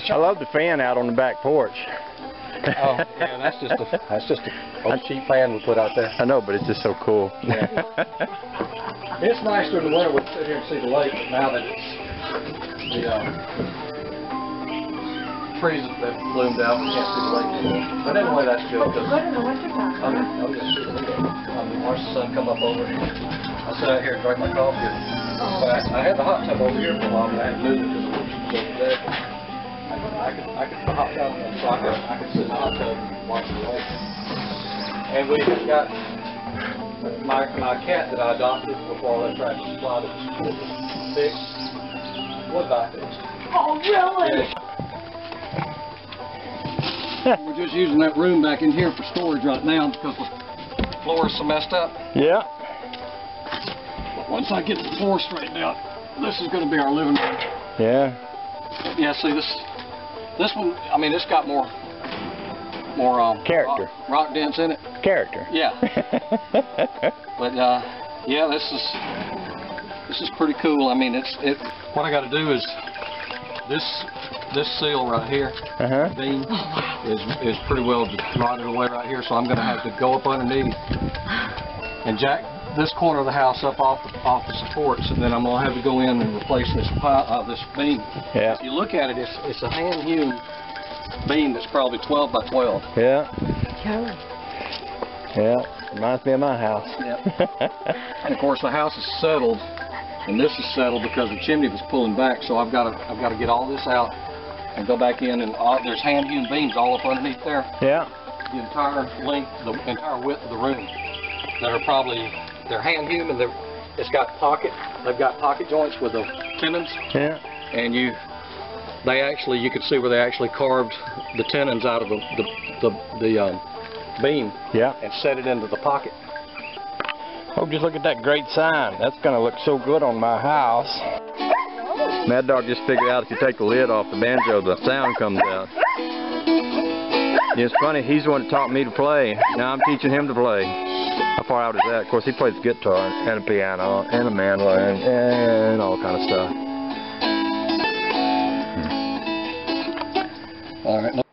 I love the fan out on the back porch. Oh, yeah, that's just a old cheap fan we put out there. I know, but it's just so cool. Yeah. It's nice during the winter we sit here and see the lake, but now that it's the trees have bloomed out, we can't see the lake anymore. But anyway, that's good. Good in the wintertime. I'll just shoot a video. Watch the sun come up over here. I sit out here and drink my coffee. But I had the hot tub over here for a while, but I had to move it because it was so dead. I could hop down and so I could sit in the hot tub and watch the lake. And we got my cat that I adopted before I let Travis fly that was big. What about this? Oh, really? Yeah. We're just using that room back in here for storage right now because the floor is so messed up. Yeah. But once I get the floor straightened out, this is going to be our living room. Yeah. Yeah, see this one, I mean, it's got more character. Rock dents in it. Character. Yeah. But yeah, this is pretty cool. I mean, what I got to do is this seal right here, beam, is pretty well rotted away right here, so I'm going to have to go up underneath and jack this corner of the house up off the supports, and then I'm going to have to go in and replace this beam. Yeah. If you look at it, it's a hand-hewn beam that's probably 12 by 12. Yeah. Yeah. Yeah. Reminds me of my house. Yep. And of course the house is settled, and this is settled because the chimney was pulling back. So I've got to get all this out and go back in, and there's hand-hewn beams all up underneath there. Yeah. The entire length, the entire width of the room. They're hand-hewn, and they've got pocket joints with the tenons. Yeah. And you could see where they actually carved the tenons out of the beam. Yeah. And set it into the pocket. Oh, just look at that great sign. That's going to look so good on my house. Mad Dog just figured out if you take the lid off the banjo, the sound comes out. Yeah, it's funny, he's the one that taught me to play. Now I'm teaching him to play. How far out is that? Of course, he plays guitar and a piano and a mandolin and all kind of stuff. All right.